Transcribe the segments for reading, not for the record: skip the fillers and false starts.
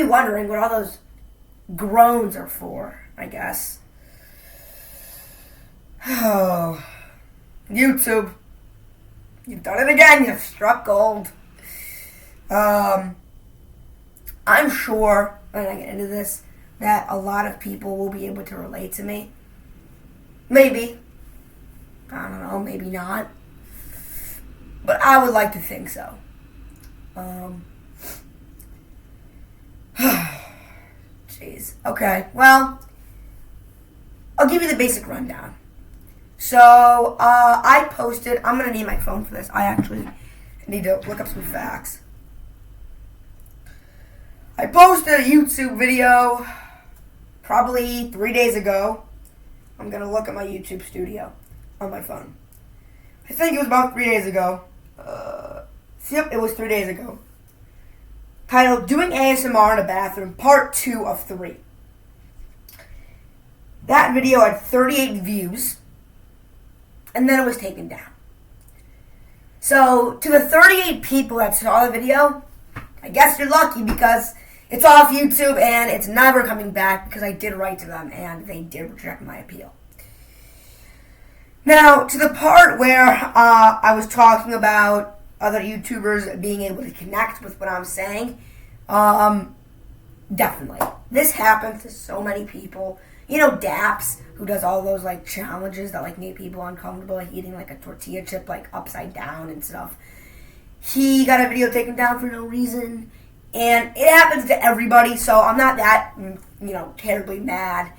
wondering what all those groans are for, I guess. Oh, YouTube. You've done it again. You've struck gold. I'm sure, when I get into this, that a lot of people will be able to relate to me. Maybe. I don't know, maybe not. But I would like to think so. Jeez. Okay, well, I'll give you the basic rundown. So, I posted, I'm going to need my phone for this. I actually need to look up some facts. I posted a YouTube video probably 3 days ago. I'm going to look at my YouTube studio on my phone. I think it was about 3 days ago. Yep, it was 3 days ago. Titled, Doing ASMR in a Bathroom, Part 2 of 3. That video had 38 views, and then it was taken down. So, to the 38 people that saw the video, I guess you're lucky because it's off YouTube and it's never coming back because I did write to them and they did reject my appeal. Now, to the part where I was talking about other YouTubers being able to connect with what I'm saying, definitely. This happens to so many people. You know, Daps, who does all those, like, challenges that, like, make people uncomfortable, like eating, like, a tortilla chip, like, upside down and stuff. He got a video taken down for no reason, and it happens to everybody, so I'm not that, terribly mad.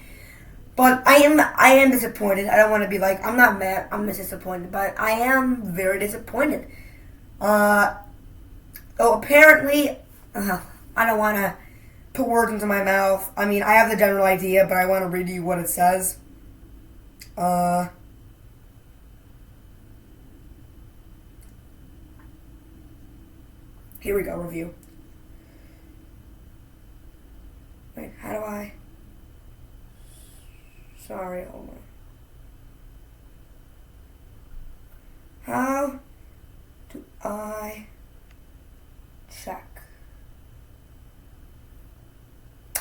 But I am disappointed. I don't want to be like, I'm not mad, I'm just disappointed, but I am very disappointed. Apparently, I don't want to put words into my mouth. I mean, I have the general idea, but I want to read you what it says. Here we go, review. Wait, how do I... Sorry, hold on. How do I check?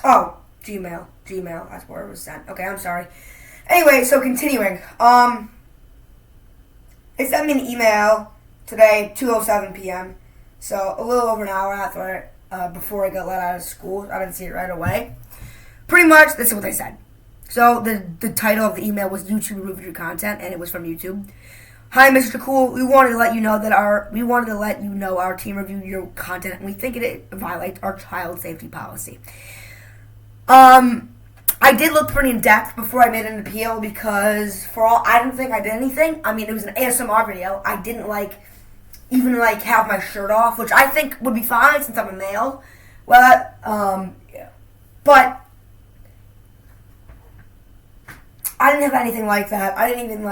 Oh, Gmail, that's where it was sent. Okay, I'm sorry. Anyway, so continuing. It sent me an email today, 2:07 p.m., so a little over an hour after before I got let out of school. I didn't see it right away. Pretty much, this is what they said. So the title of the email was YouTube removed your content, and it was from YouTube. Hi, Mr. Cool. We wanted to let you know our team reviewed your content, and we think it violates our child safety policy. I did look pretty in depth before I made an appeal because I didn't think I did anything. I mean, it was an ASMR video. I didn't even have my shirt off, which I think would be fine since I'm a male. Well, yeah. But I didn't have anything like that. I didn't even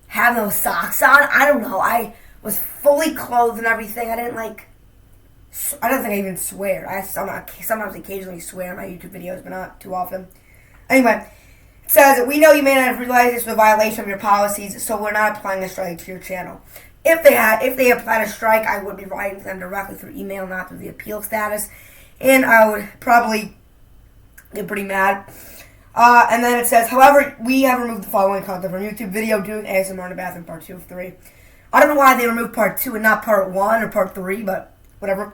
have no socks on. I don't know. I was fully clothed and everything. I don't think I even swear. I sometimes occasionally swear in my YouTube videos, but not too often. Anyway, it says, we know you may not have realized this was a violation of your policies, so we're not applying a strike to your channel. If they applied a strike, I would be writing to them directly through email, not through the appeal status, and I would probably get pretty mad. And then it says, however, we have removed the following content from YouTube video doing ASMR in the bathroom, part 2 of 3. I don't know why they removed part 2 and not part 1 or part 3, but whatever.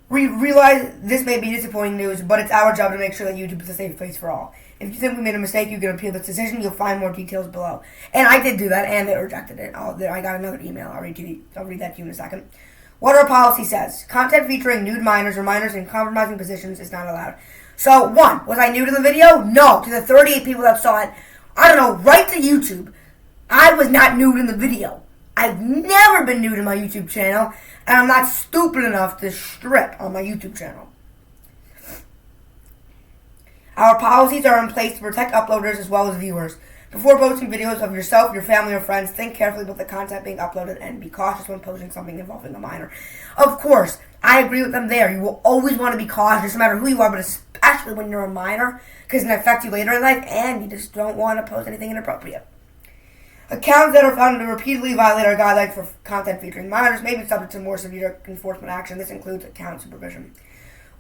We realize this may be disappointing news, but it's our job to make sure that YouTube is a safe place for all. If you think we made a mistake, you can appeal this decision. You'll find more details below. And I did do that, and they rejected it. I got another email. I'll read that to you in a second. What our policy says. Content featuring nude minors or minors in compromising positions is not allowed. So, 1, was I nude in the video? No. To the 38 people that saw it, I don't know, right to YouTube, I was not nude in the video. I've never been nude in my YouTube channel, and I'm not stupid enough to strip on my YouTube channel. Our policies are in place to protect uploaders as well as viewers. Before posting videos of yourself, your family, or friends, think carefully about the content being uploaded and be cautious when posting something involving a minor. Of course, I agree with them there. You will always want to be cautious no matter who you are, but especially when you're a minor, because it can affect you later in life, and you just don't want to post anything inappropriate. Accounts that are found to repeatedly violate our guidelines for content featuring minors may be subject to more severe enforcement action. This includes account supervision.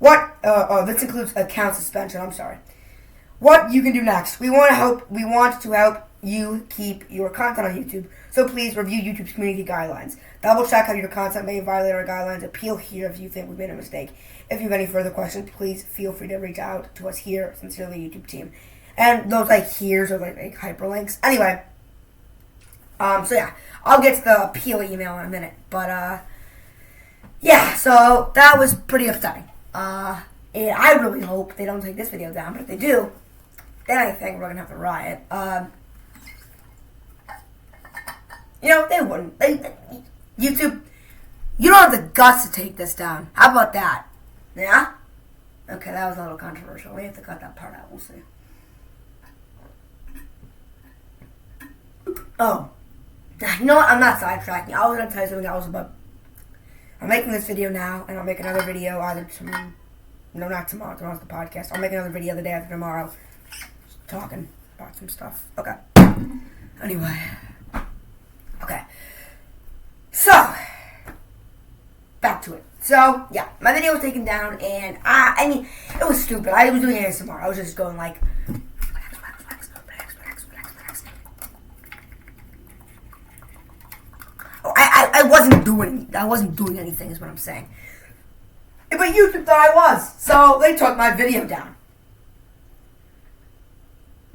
This includes account suspension. I'm sorry. What you can do next? We want to help you keep your content on YouTube. So please review YouTube's community guidelines. Double check how your content may violate our guidelines. Appeal here if you think we've made a mistake. If you have any further questions, please feel free to reach out to us here. Sincerely, YouTube team. And those here's are like hyperlinks. Anyway, so yeah, I'll get to the appeal email in a minute. But yeah, so that was pretty upsetting. And I really hope they don't take this video down. But if they do, then I think we're gonna have to riot. They wouldn't. YouTube, you don't have the guts to take this down. How about that? Yeah? Okay, that was a little controversial. We have to cut that part out. We'll see. Oh. You know what? I'm not sidetracking. I was going to tell you something else, but I'm making this video now, and I'll make another video either tomorrow. No, not tomorrow. Tomorrow's the podcast. I'll make another video the day after tomorrow. Just talking about some stuff. Okay. Anyway. Okay. So, back to it. So, yeah, my video was taken down, and I mean, it was stupid. I was doing ASMR. I was just going like, relax. I wasn't doing anything is what I'm saying. But YouTube thought I was, so they took my video down.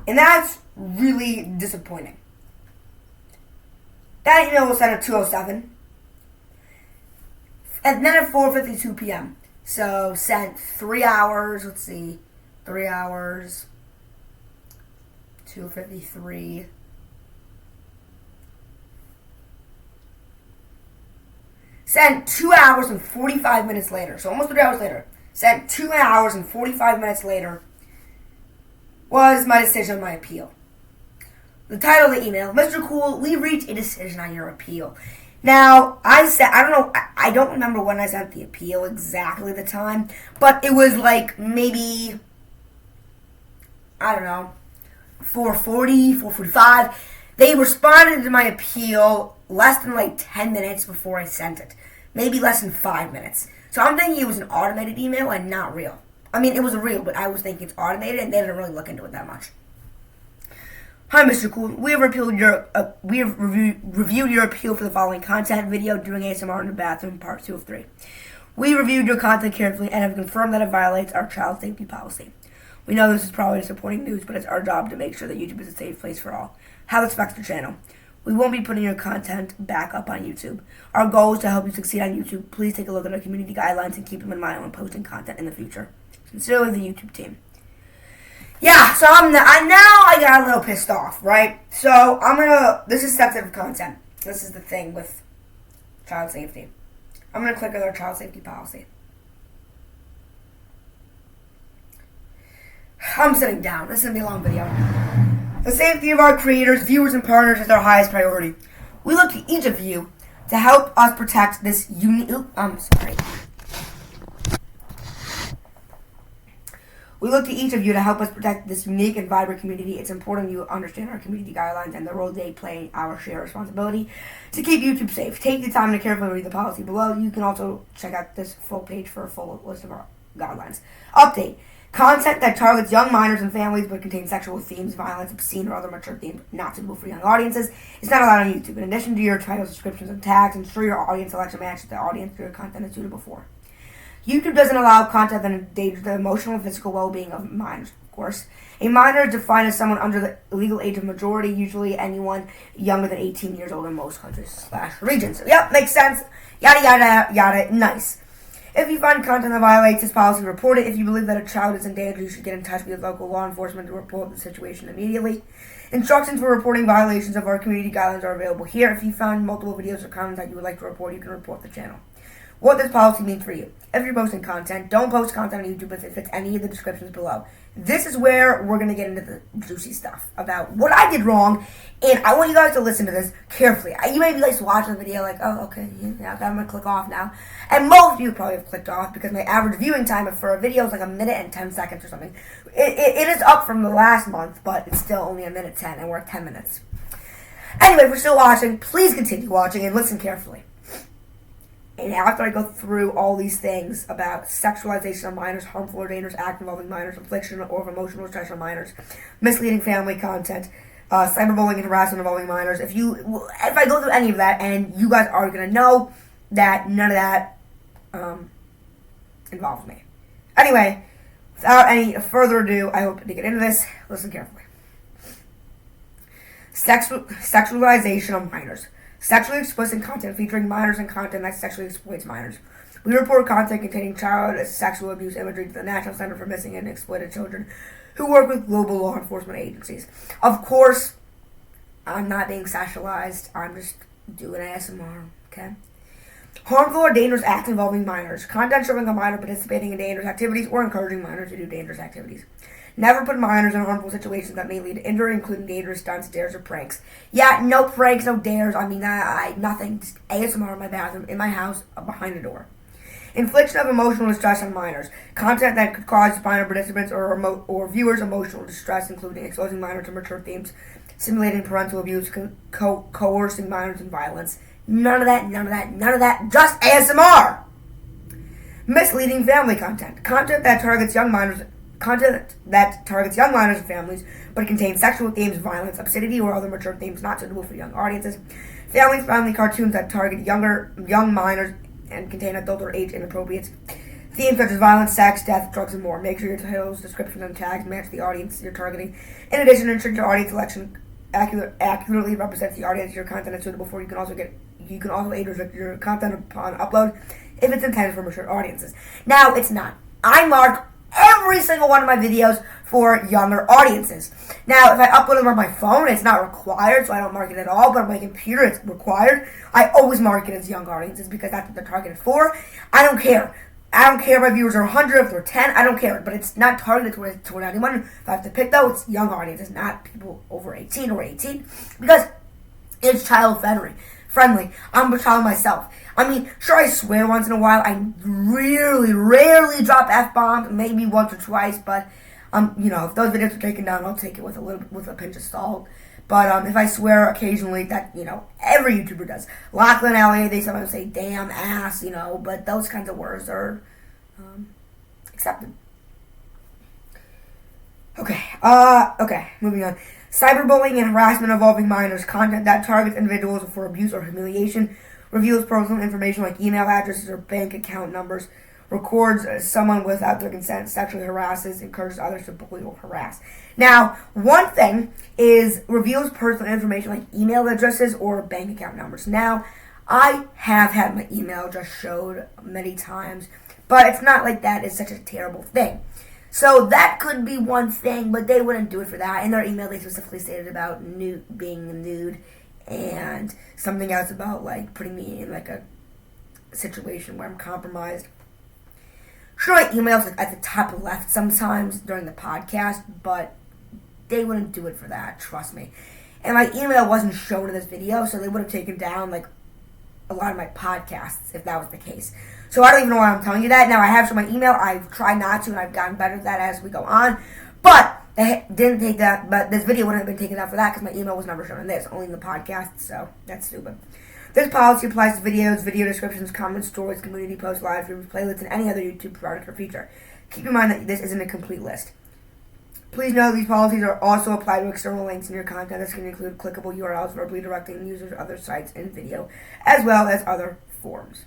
And that's really disappointing. That email was sent at 2:07. And then at 4:52 p.m. So sent 3 hours, 3 hours, 2:53. Sent 2 hours and 45 minutes later, so almost 3 hours later. Sent 2 hours and 45 minutes later was my decision on my appeal. The title of the email, Mr. Cool, we reached a decision on your appeal. Now, I don't remember when I sent the appeal exactly the time, but it was maybe, 4:40, 4:45. They responded to my appeal less than 10 minutes before I sent it. Maybe less than 5 minutes. So I'm thinking it was an automated email and not real. I mean, it was real, but I was thinking it's automated, and they didn't really look into it that much. Hi, Mr. Cool. We have reviewed your appeal for the following content video doing ASMR in the bathroom, part 2 of 3. We reviewed your content carefully and have confirmed that it violates our child safety policy. We know this is probably disappointing news, but it's our job to make sure that YouTube is a safe place for all. How this affects the channel. We won't be putting your content back up on YouTube. Our goal is to help you succeed on YouTube. Please take a look at our community guidelines and keep them in mind when posting content in the future. Sincerely, the YouTube team. Yeah, so I got a little pissed off, right? So this is sensitive content. This is the thing with child safety. I'm going to click on our child safety policy. I'm sitting down. This is going to be a long video. The safety of our creators, viewers, and partners is our highest priority. We look to each of you to help us protect this unique... We look to each of you to help us protect this unique and vibrant community. It's important you understand our community guidelines and the role they play in our shared responsibility to keep YouTube safe. Take the time to carefully read the policy below. You can also check out this full page for a full list of our guidelines. Update. Content that targets young minors and families but contains sexual themes, violence, obscene, or other mature themes not suitable for young audiences is not allowed on YouTube. In addition to your titles, descriptions, and tags, ensure your audience selection matches the audience your content is suitable for. YouTube doesn't allow content that endangers the emotional and physical well-being of minors, of course. A minor is defined as someone under the legal age of majority, usually anyone younger than 18 years old in most countries/regions. So, yep, makes sense. Yada, yada, yada. Nice. If you find content that violates this policy, report it. If you believe that a child is in danger, you should get in touch with local law enforcement to report the situation immediately. Instructions for reporting violations of our community guidelines are available here. If you found multiple videos or comments that you would like to report, you can report the channel. What this policy means for you. If you're posting content, don't post content on YouTube if it fits any of the descriptions below. This is where we're going to get into the juicy stuff about what I did wrong, and I want you guys to listen to this carefully. You may be watching the video oh, okay, yeah, I'm going to click off now. And most of you probably have clicked off because my average viewing time for a video is 1 minute and 10 seconds or something. It is up from the last month, but it's still only 1:10, and we're at 10 minutes. Anyway, if you're still watching, please continue watching and listen carefully. And after I go through all these things about sexualization of minors, harmful or dangerous act involving minors, infliction or emotional distress on minors, misleading family content, cyberbullying and harassment involving minors, if I go through any of that, and you guys are going to know that none of that involves me. Anyway, without any further ado, I hope to get into this. Listen carefully. Sexualization of minors. Sexually explicit content featuring minors and content that sexually exploits minors. We report content containing child sexual abuse imagery to the National Center for Missing and Exploited Children, who work with global law enforcement agencies. Of course, I'm not being sexualized. I'm just doing ASMR, okay? Harmful or dangerous acts involving minors. Content showing a minor participating in dangerous activities or encouraging minors to do dangerous activities. Never put minors in harmful situations that may lead to injury, including dangerous stunts, dares, or pranks. Yeah, no pranks, no dares. I mean, nothing. Just ASMR in my bathroom, in my house, behind the door. Infliction of emotional distress on minors. Content that could cause minor participants or viewers emotional distress, including exposing minors to mature themes, simulating parental abuse, coercing minors in violence. None of that. Just ASMR! Misleading family content. Content that targets young minors and families, but contains sexual themes, violence, obscenity, or other mature themes not suitable for young audiences. Family-friendly cartoons that target young minors and contain adult or age inappropriate themes such as violence, sex, death, drugs, and more. Make sure your titles, description, and tags match the audience you're targeting. In addition, ensure your audience selection accurately represents the audience your content is suitable for. You can also age restrict your content upon upload if it's intended for mature audiences. Now, it's not. I mark every single one of my videos for younger audiences. Now, if I upload them on my phone, it's not required, so I don't mark it at all, but on my computer, it's required. I always mark it as young audiences because that's what they're targeted for. I don't care. I don't care if my viewers are 100, if they're 10, I don't care, but it's not targeted toward anyone. If I have to pick, though, it's young audiences, not people over 18 or 18, because it's child-friendly. I'm a child myself. I mean, sure, I swear once in a while. I really, rarely drop F-bombs, maybe once or twice, but, if those videos are taken down, I'll take it with a pinch of salt. But if I swear occasionally, that, every YouTuber does. Lachlan, LA, they sometimes say damn, ass, but those kinds of words are accepted. Okay, moving on. Cyberbullying and harassment involving minors. Content that targets individuals for abuse or humiliation, reveals personal information like email addresses or bank account numbers, records someone without their consent, sexually harasses, encourages others to bully or harass. Now, one thing is reveals personal information like email addresses or bank account numbers. Now, I have had my email address showed many times, but it's not like that is such a terrible thing. So that could be one thing, but they wouldn't do it for that. In their email, they specifically stated about being nude and something else about like putting me in like a situation where I'm compromised. Sure, my email's like at the top left sometimes during the podcast, but they wouldn't do it for that, trust me. And my email wasn't shown in this video, so they would have taken down like a lot of my podcasts if that was the case. So I don't even know why I'm telling you that. Now, I have shown my email. I've tried not to, and I've gotten better at that as we go on. But they didn't take that. But this video wouldn't have been taken down for that because my email was never shown in this, only in the podcast. So that's stupid. This policy applies to videos, video descriptions, comments, stories, community posts, live streams, playlists, and any other YouTube product or feature. Keep in mind that this isn't a complete list. Please know these policies are also applied to external links in your content. This can include clickable URLs verbally directing users to other sites and video, as well as other forms.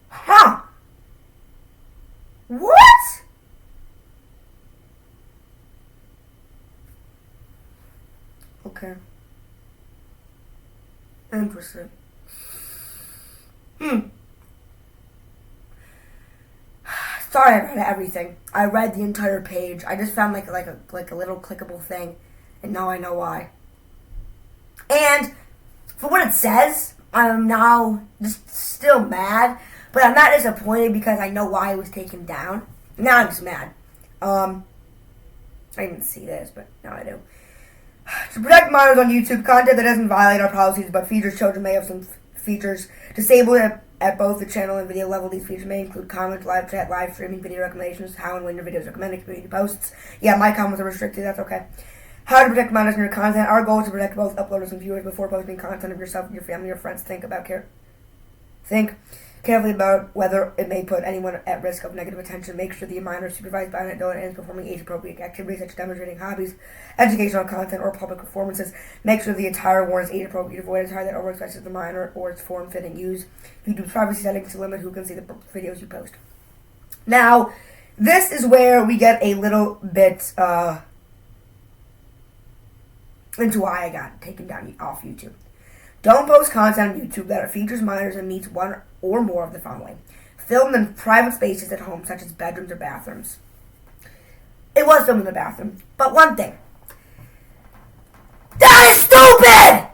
Huh? What? Okay. Interesting. Sorry, I read everything. I read the entire page. I just found like a little clickable thing, and now I know why. And for what it says, I'm now just still mad, but I'm not disappointed because I know why it was taken down. Now I'm just mad. I didn't see this, but now I do. To protect minors on YouTube, content that doesn't violate our policies but features children may have some features disabled at both the channel and video level. These features may include comments, live chat, live streaming, video recommendations, how and when your videos are recommended, community posts. Yeah, my comments are restricted, that's okay. How to protect minors in your content. Our goal is to protect both uploaders and viewers before posting content of yourself, your family, your friends. Think carefully about whether it may put anyone at risk of negative attention. Make sure the minor is supervised by an adult and is performing age-appropriate activities such as demonstrating hobbies, educational content, or public performances. Make sure the attire worn is age-appropriate. Avoid attire that overexpresses the minor or its form-fitting. Use YouTube's privacy settings to limit who can see the videos you post. Now, this is where we get a little bit into why I got taken down off YouTube. Don't post content on YouTube that features minors and meets one or more of the following. Filmed in private spaces at home, such as bedrooms or bathrooms. It was filmed in the bathroom. But one thing. That is stupid!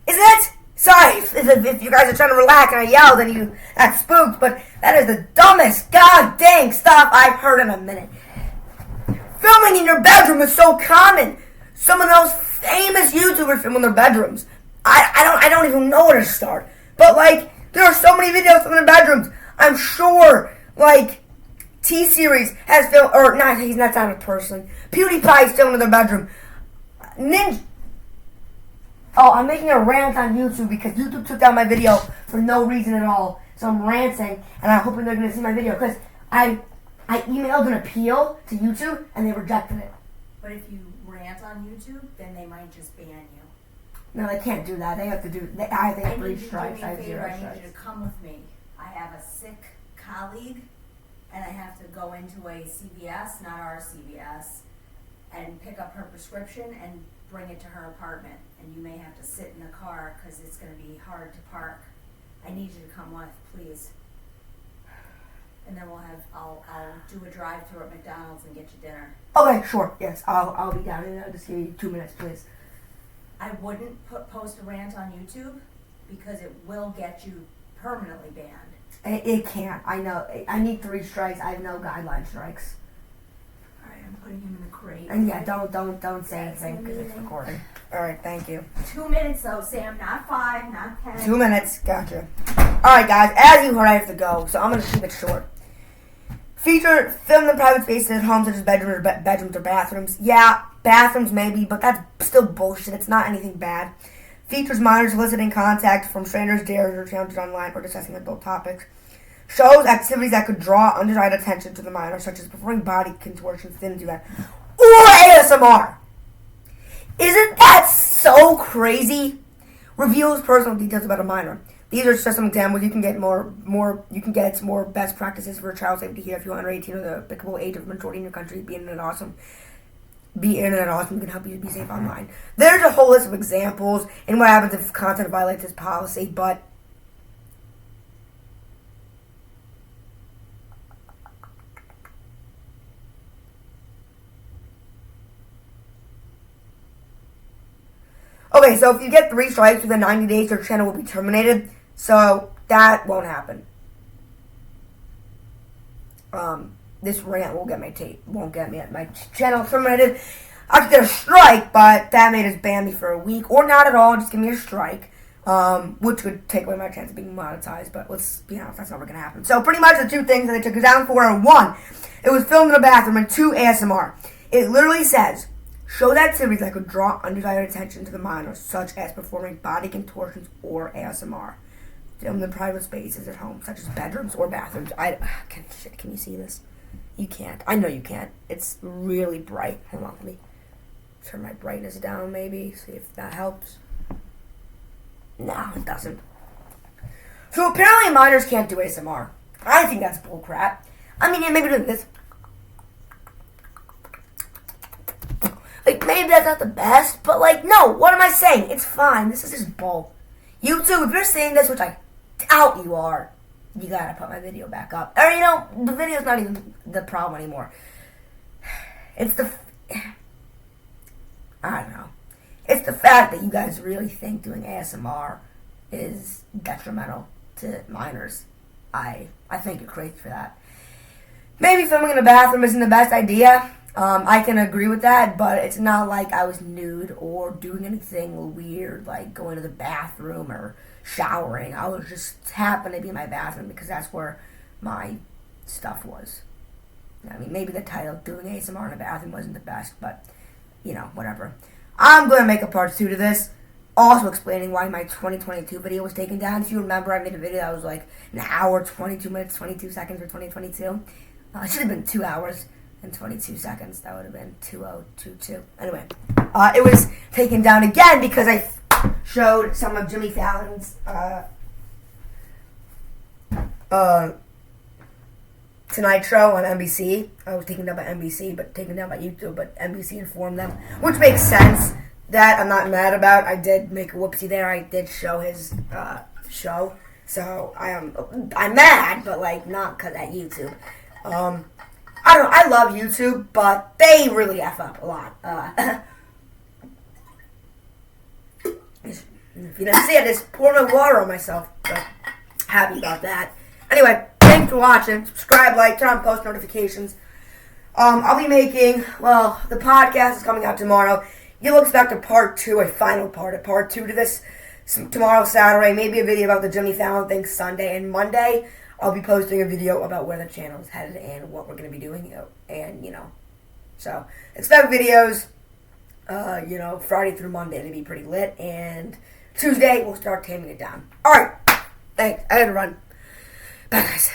Isn't it? Sorry, if you guys are trying to relax and I yelled and you got spooked, but that is the dumbest god dang stuff I've heard in a minute. Filming in your bedroom is so common. Some of those famous YouTubers film in their bedrooms. I don't even know where to start. But like, there are so many videos from their bedrooms. I'm sure, like, T-Series has filmed, or not, he's not a person. PewDiePie's filmed in their bedroom. I'm making a rant on YouTube because YouTube took down my video for no reason at all. So I'm ranting, and I'm hoping they're going to see my video because I emailed an appeal to YouTube, and they rejected it. But if you rant on YouTube, then they might just ban you. No, they can't do that. They have to do. I think 3 strikes. I have 0 strikes. I need you to come with me. I have a sick colleague, and I have to go into a CVS, not our CVS, and pick up her prescription and bring it to her apartment. And you may have to sit in the car because it's going to be hard to park. I need you to come with, please. And then I'll do a drive-through at McDonald's and get you dinner. Okay, sure. Yes, I'll be down and I'll just give you 2 minutes, please. I wouldn't post a rant on YouTube because it will get you permanently banned. It can't. I know. I need 3 strikes. I have no guideline strikes. All right, I'm putting him in the crate. And yeah, don't say anything because it's recording. All right, thank you. 2 minutes though, Sam. Not 5, not 10. 2 minutes. Gotcha. All right, guys. As you heard, I have to go, so I'm gonna keep it short. Feature filmed in private spaces at home, such as bedrooms or bathrooms. Yeah, bathrooms maybe, but that's still bullshit. It's not anything bad. Features minors eliciting contact from strangers, dares, or challenges online, or discussing adult topics. Shows activities that could draw undesired attention to the minor, such as performing body contortions, didn't do that, or ASMR. Isn't that so crazy? Reveals personal details about a minor. These are just some examples. You can get more best practices for child safety here if you're under 18 or the applicable age of majority in your country. Be internet awesome. Can help you to be safe online. There's a whole list of examples and what happens if content violates this policy, but okay, so if you get 3 strikes within 90 days, your channel will be terminated. So that won't happen. This rant won't get my channel terminated. I could get a strike, but that may just ban me for a week, or not at all. Just give me a strike, which would take away my chance of being monetized. But let's be honest, that's never gonna happen. So pretty much the 2 things that they took it down for are: 1, it was filmed in a bathroom, and 2, ASMR. It literally says, shows activities that could draw undesired attention to the minor, such as performing body contortions or ASMR. Filmed in private spaces at home, such as bedrooms or bathrooms. Can you see this? You can't. I know you can't. It's really bright. Hold on, let me turn my brightness down maybe, see if that helps. No, it doesn't. So apparently minors can't do ASMR. I think that's bullcrap. I mean, yeah, maybe doing this. Like, maybe that's not the best, but like, no, what am I saying? It's fine. This is just bull. YouTube, if you're saying this, which I doubt you are, you gotta put my video back up. Or, the video's not even the problem anymore. It's I don't know. It's the fact that you guys really think doing ASMR is detrimental to minors. I think you're crazy for that. Maybe filming in a bathroom isn't the best idea. I can agree with that, but it's not like I was nude or doing anything weird, like going to the bathroom or showering. I was just happened to be in my bathroom because that's where my stuff was. I mean, maybe the title, doing ASMR in the bathroom, wasn't the best, but, whatever. I'm going to make a part 2 to this, also explaining why my 2022 video was taken down. If you remember, I made a video that was like an hour, 22 minutes, 22 seconds for 2022. It should have been 2 hours and 22 seconds. That would have been 2022. Anyway, it was taken down again because I showed some of Jimmy Fallon's Tonight Show on NBC. I was taken down by NBC, but taken down by YouTube, but NBC informed them, which makes sense. That I'm not mad about. I did make a whoopsie there. I did show his show, so I'm mad, but like not because at YouTube. I don't know. I love YouTube, but they really F up a lot. If you didn't see it, I just poured my water on myself. But happy about that. Anyway, thanks for watching. Subscribe, like, turn on post notifications. I'll be making, the podcast is coming out tomorrow. You'll expect a part 2, a final part, a part 2 to this tomorrow, Saturday. Maybe a video about the Jimmy Fallon thing Sunday, and Monday I'll be posting a video about where the channel is headed and what we're going to be doing, and, So, expect videos, Friday through Monday to be pretty lit, and Tuesday we'll start taming it down. Alright, thanks. I gotta run. Bye, guys.